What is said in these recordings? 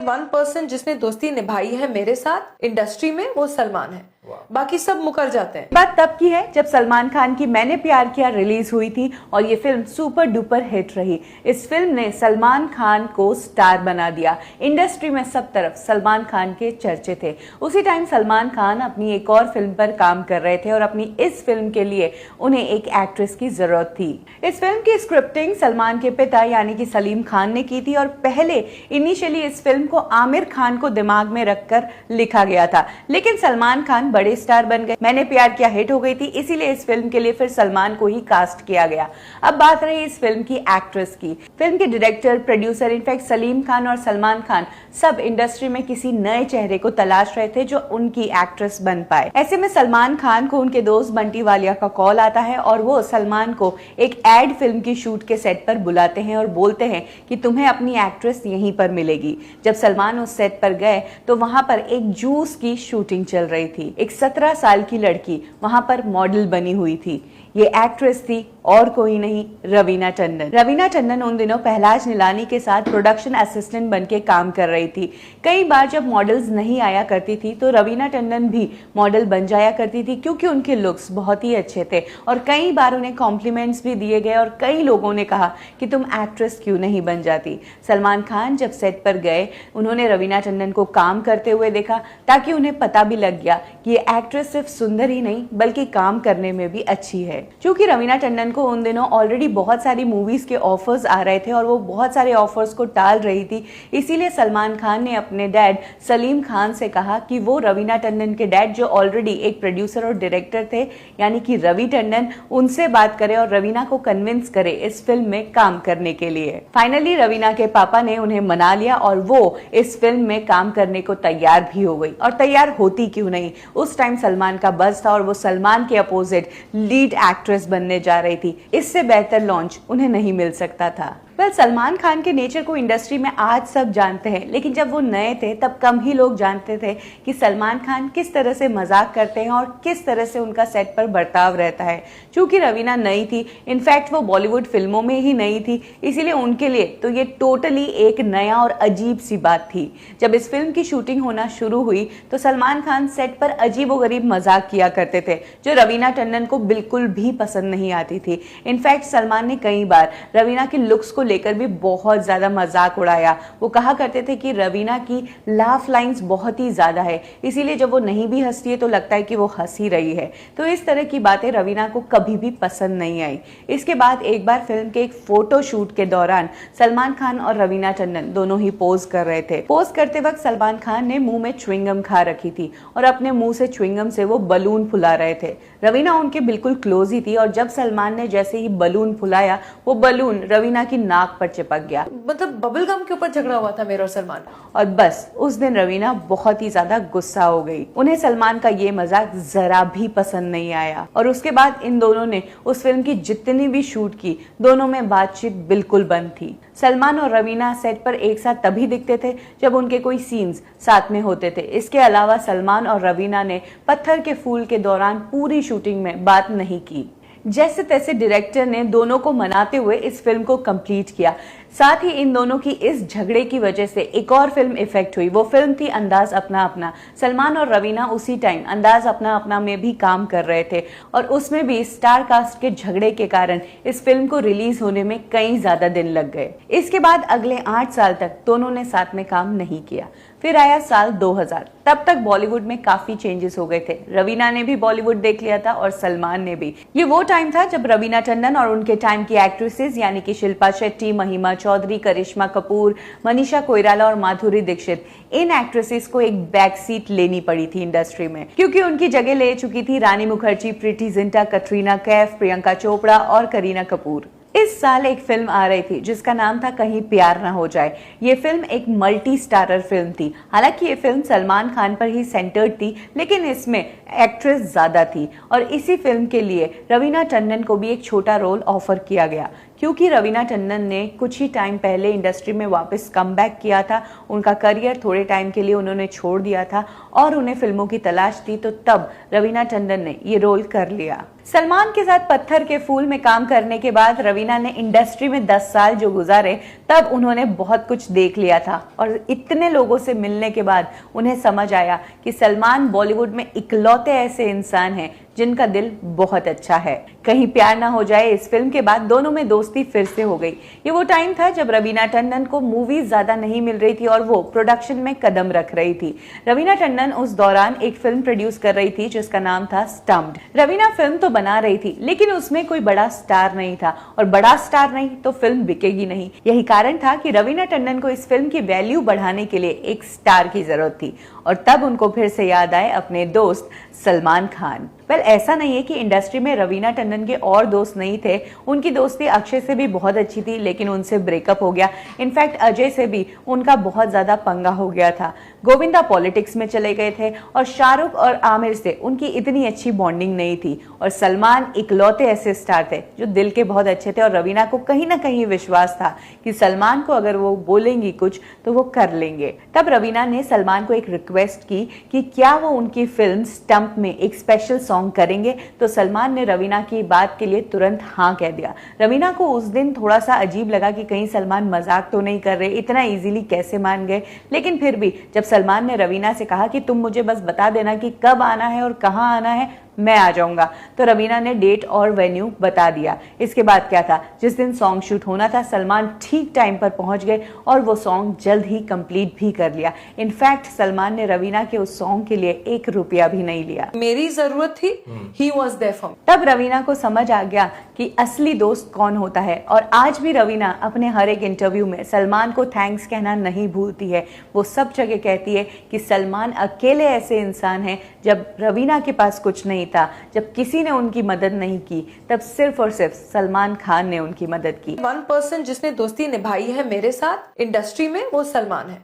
1% जिसने दोस्ती निभाई है मेरे साथ इंडस्ट्री में वो सलमान है, बाकी सब मुकर जाते हैं। बात तब की है जब सलमान खान की मैंने प्यार किया रिलीज हुई थी और ये फिल्म सुपर डुपर हिट रही। इस फिल्म ने सलमान खान को स्टार बना दिया। इंडस्ट्री में सब तरफ सलमान खान के चर्चे थे। उसी टाइम सलमान खान अपनी एक और फिल्म पर काम कर रहे थे और अपनी इस फिल्म के लिए उन्हें एक एक्ट्रेस की जरूरत थी। इस फिल्म की स्क्रिप्टिंग सलमान के पिता यानी कि सलीम खान ने की थी और पहले इनिशियली इस फिल्म को आमिर खान को दिमाग में रखकर लिखा गया था, लेकिन सलमान खान बड़े स्टार बन गए। मैंने प्यार किया हिट हो गई थी, इसीलिए इस फिल्म के लिए फिर सलमान को ही कास्ट किया गया। अब बात रही इस फिल्म की एक्ट्रेस की। फिल्म के director, producer, in fact Salim Khan और सलमान खान सब इंडस्ट्री में किसी नए चेहरे को तलाश रहे थे जो उनकी एक्ट्रेस बन पाए। ऐसे में सलमान खान को उनके दोस्त बंटी वालिया का कॉल आता है और वो सलमान को एक एड फिल्म की शूट के सेट पर बुलाते हैं और बोलते हैं कि तुम्हें अपनी एक्ट्रेस यहीं पर मिलेगी। जब सलमान उस सेट पर गए तो वहां पर एक जूस की शूटिंग चल रही थी। एक 17 साल की लड़की वहां पर मॉडल बनी हुई थी। ये एक्ट्रेस थी और कोई नहीं, रवीना टंडन। रवीना टंडन उन दिनों पहलाज निलानी के साथ प्रोडक्शन असिस्टेंट बनके काम कर रही थी। कई बार जब मॉडल्स नहीं आया करती थी तो रवीना टंडन भी मॉडल बन जाया करती थी क्योंकि उनके लुक्स बहुत ही अच्छे थे और कई बार उन्हें कॉम्प्लीमेंट्स भी दिए गए और कई लोगों ने कहा कि तुम एक्ट्रेस क्यों नहीं बन जाती। सलमान खान जब सेट पर गए उन्होंने रवीना टंडन को काम करते हुए देखा ताकि उन्हें पता भी लग गया कि ये एक्ट्रेस सिर्फ सुंदर ही नहीं बल्कि काम करने में भी अच्छी है। क्योंकि रवीना टंडन को उन दिनों ऑलरेडी बहुत सारी मूवीज के ऑफर्स आ रहे थे और वो बहुत सारे ऑफर्स को टाल रही थी, इसीलिए सलमान खान ने अपने डैड सलीम खान से कहा कि वो रवीना टंडन के डैड जो ऑलरेडी एक प्रोड्यूसर और डायरेक्टर थे यानी कि रवि टंडन, उनसे बात करे और रवीना को कन्विंस करे इस फिल्म में काम करने के लिए। फाइनली रवीना के पापा ने उन्हें मना लिया और वो इस फिल्म में काम करने को तैयार भी हो गई। और तैयार होती क्यों नहीं, उस टाइम सलमान का बज़ था और वो सलमान के अपोजिट लीड एक्ट्रेस बनने जा रही थी। इससे बेहतर लॉन्च उन्हें नहीं मिल सकता था। सलमान खान के नेचर को इंडस्ट्री में आज सब जानते हैं, लेकिन जब वो नए थे तब कम ही लोग जानते थे कि सलमान खान किस तरह से मजाक करते हैं और किस तरह से उनका सेट पर बर्ताव रहता है। क्योंकि रवीना नई थी, इनफैक्ट वो बॉलीवुड फिल्मों में ही नई थी, इसीलिए उनके लिए तो ये टोटली एक नया और अजीब सी बात थी। जब इस फिल्म की शूटिंग होना शुरू हुई तो सलमान खान सेट पर अजीबोगरीब मजाक किया करते थे जो रवीना टंडन को बिल्कुल भी पसंद नहीं आती थी। इनफैक्ट सलमान ने कई बार रवीना के लुक्स को लेकर भी बहुत ज्यादा मजाक उड़ाया। वो कहा करते थे कि रवीना की लाफ लाइंस बहुत ही ज्यादा है, इसीलिए जब वो नहीं भी हंसती है तो लगता है कि वो हंस ही रही है। तो इस तरह की बातें रवीना को कभी भी पसंद नहीं आई। इसके बाद एक बार फिल्म के एक फोटो शूट के दौरान सलमान खान और रवीना टंडन दोनों ही पोज कर रहे थे। पोज करते वक्त सलमान खान ने मुंह में च्युइंगम खा रखी थी और अपने मुंह से च्युइंगम से वो बलून फुला रहे थे। रवीना उनके बिल्कुल क्लोज ही थी और जब सलमान ने जैसे ही बलून फुलाया वो बलून रवीना की नाक पर चिपक गया। मतलब बबल गम के ऊपर झगड़ा हुआ था मेरा और सलमान। और बस उस दिन रवीना बहुत ही ज्यादा गुस्सा हो गई। उन्हें सलमान का ये मजाक जरा भी पसंद नहीं आया और उसके बाद इन दोनों ने उस फिल्म की जितनी भी शूट की, दोनों में बातचीत बिल्कुल बंद थी। सलमान और रवीना सेट पर एक साथ तभी दिखते थे जब उनके कोई सीन्स साथ में होते थे। इसके अलावा सलमान और रवीना ने पत्थर के फूल के दौरान पूरी शूटिंग में बात नहीं की। जैसे तैसे डायरेक्टर ने दोनों को मनाते हुए इस फिल्म को कंप्लीट किया। साथ ही इन दोनों की इस झगड़े की वजह से एक और फिल्म इफेक्ट हुई। वो फिल्म थी अंदाज अपना अपना। सलमान और रवीना उसी टाइम अंदाज अपना अपना में भी काम कर रहे थे और उसमें भी स्टार कास्ट के झगड़े के कारण इस फिल्म को रिलीज होने में कई ज्यादा दिन लग गए। इसके बाद अगले 8 साल तक दोनों ने साथ में काम नहीं किया। फिर आया साल 2000। तब तक बॉलीवुड में काफी चेंजेस हो गए थे। रवीना ने भी बॉलीवुड देख लिया था और सलमान ने भी। ये वो टाइम था जब रवीना टंडन और उनके टाइम की एक्ट्रेसेस यानी कि शिल्पा शेट्टी, महिमा चौधरी, करिश्मा कपूर, मनीषा कोइराला और माधुरी दीक्षित, इन एक्ट्रेसेस को एक बैक सीट लेनी पड़ी थी इंडस्ट्री में, क्योंकि उनकी जगह ले चुकी थी रानी मुखर्जी, प्रीति जिंटा, कटरीना कैफ, प्रियंका चोपड़ा और करीना कपूर। इस साल एक फिल्म आ रही थी जिसका नाम था कहीं प्यार ना हो जाए। ये फिल्म एक मल्टी स्टारर फिल्म थी। हालांकि ये फिल्म सलमान खान पर ही सेंटर्ड थी, लेकिन इसमें एक्ट्रेस ज्यादा थी और इसी फिल्म के लिए रवीना टंडन को भी एक छोटा रोल ऑफर किया गया। क्योंकि रवीना टंडन ने कुछ ही टाइम पहले इंडस्ट्री में वापस कमबैक किया था, उनका करियर थोड़े टाइम के लिए उन्होंने छोड़ दिया था और उन्हें फिल्मों की तलाश थी, तो तब रवीना टंडन ने ये रोल कर लिया। सलमान के साथ पत्थर के फूल में काम करने के बाद रवीना ने इंडस्ट्री में 10 साल जो गुजारे, तब उन्होंने बहुत कुछ देख लिया था और इतने लोगों से मिलने के बाद उन्हें समझ आया कि सलमान बॉलीवुड में इकलौते ऐसे इंसान हैं जिनका दिल बहुत अच्छा है। कहीं प्यार ना हो जाए इस फिल्म के बाद दोनों में दोस्ती फिर से हो गई। ये वो टाइम था जब रवीना टंडन को मूवीज ज्यादा नहीं मिल रही थी और वो प्रोडक्शन में कदम रख रही थी। रवीना टंडन उस दौरान एक फिल्म प्रोड्यूस कर रही थी जिसका नाम था स्टम्प्ड। रवीना फिल्म तो बना रही थी लेकिन उसमें कोई बड़ा स्टार नहीं था और बड़ा स्टार नहीं तो फिल्म बिकेगी नहीं। यही कारण था कि रवीना टंडन को इस फिल्म की वैल्यू बढ़ाने के लिए एक स्टार की जरूरत थी और तब उनको फिर से याद आए अपने दोस्त सलमान खान। वेल, ऐसा नहीं है कि इंडस्ट्री में रवीना टंडन के और दोस्त नहीं थे, उनकी दोस्ती अक्षय से भी बहुत अच्छी थी लेकिन उनसे ब्रेकअप हो गया। इनफैक्ट अजय से भी उनका बहुत ज्यादा पंगा हो गया था। गोविंदा पॉलिटिक्स में चले गए थे और शाहरुख और आमिर से उनकी इतनी अच्छी बॉन्डिंग नहीं थी और सलमान इकलौते ऐसे स्टार थे जो दिल के बहुत अच्छे थे और रवीना को कहीं ना कहीं विश्वास था कि सलमान को अगर वो बोलेंगी कुछ तो वो कर लेंगे। तब रवीना ने सलमान को एक रिक्वेस्ट की कि क्या वो उनकी फिल्म स्टंप में एक स्पेशल सॉन्ग करेंगे, तो सलमान ने रवीना की बात के लिए तुरंत हाँ कह दिया। रवीना को उस दिन थोड़ा सा अजीब लगा कि कहीं सलमान मजाक तो नहीं कर रहे, इतना इजीली कैसे मान गए। लेकिन फिर भी जब सलमान ने रवीना से कहा कि तुम मुझे बस बता देना कि कब आना है और कहाँ आना है, मैं आ जाऊंगा, तो रवीना ने डेट और वेन्यू बता दिया। इसके बाद क्या था, जिस दिन सॉन्ग शूट होना था सलमान ठीक टाइम पर पहुंच गए और वो सॉन्ग जल्द ही कंप्लीट भी कर लिया। इनफैक्ट सलमान ने रवीना के उस सॉन्ग के लिए 1 रुपया भी नहीं लिया। मेरी जरूरत थी, he was there for me. तब रवीना को समझ आ गया कि असली दोस्त कौन होता है और आज भी रवीना अपने हर एक इंटरव्यू में सलमान को थैंक्स कहना नहीं भूलती है। वो सब जगह कहती है कि सलमान अकेले ऐसे इंसान हैं, जब रवीना के पास कुछ नहीं था, जब किसी ने उनकी मदद नहीं की, तब सिर्फ और सिर्फ सलमान खान ने उनकी मदद की। 1% जिसने दोस्ती निभाई है मेरे साथ इंडस्ट्री में वो सलमान है,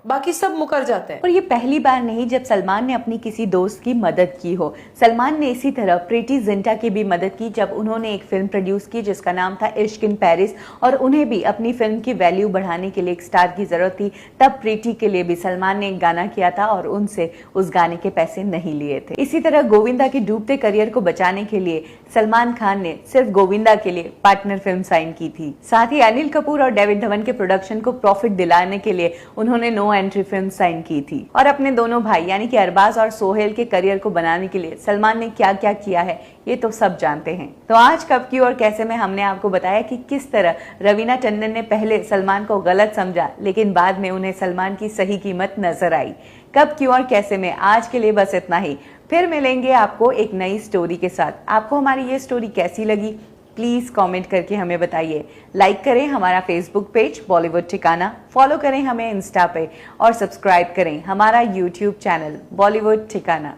बाकी सब मुकर जाते हैं। और ये पहली बार नहीं जब सलमान ने अपनी किसी दोस्त की मदद की हो। सलमान ने इसी तरह प्रीति जिंटा की भी मदद की जब उन्होंने एक फिल्म प्रोड्यूस की जिसका नाम था इश्क इन पेरिस और उन्हें भी अपनी फिल्म की वैल्यू बढ़ाने के लिए एक स्टार की जरूरत थी। तब प्रीति के लिए भी सलमान ने एक गाना किया था और उनसे उस गाने के पैसे नहीं लिए थे। इसी तरह गोविंदा के डूबते करियर को बचाने के लिए सलमान खान ने सिर्फ गोविंदा के लिए पार्टनर फिल्म साइन की थी। साथ ही अनिल कपूर और डेविड धवन के प्रोडक्शन को प्रॉफिट दिलाने के लिए उन्होंने नो एंट्री फिल्म साइन की थी। और अपने दोनों भाई यानी कि अरबाज और सोहेल के करियर को बनाने के लिए सलमान ने क्या क्या किया है ये तो सब जानते हैं। तो आज कब क्यों और कैसे में हमने आपको बताया कि किस तरह रवीना टंडन ने पहले सलमान को गलत समझा लेकिन बाद में उन्हें सलमान की सही कीमत नजर आई। कब क्यों और कैसे में आज के लिए बस इतना ही। फिर मिलेंगे आपको एक नई स्टोरी के साथ। आपको हमारी ये स्टोरी कैसी लगी प्लीज कमेंट करके हमें बताइए। लाइक करें हमारा फेसबुक पेज बॉलीवुड ठिकाना, फॉलो करें हमें इंस्टा पे और सब्सक्राइब करें हमारा यूट्यूब चैनल बॉलीवुड ठिकाना।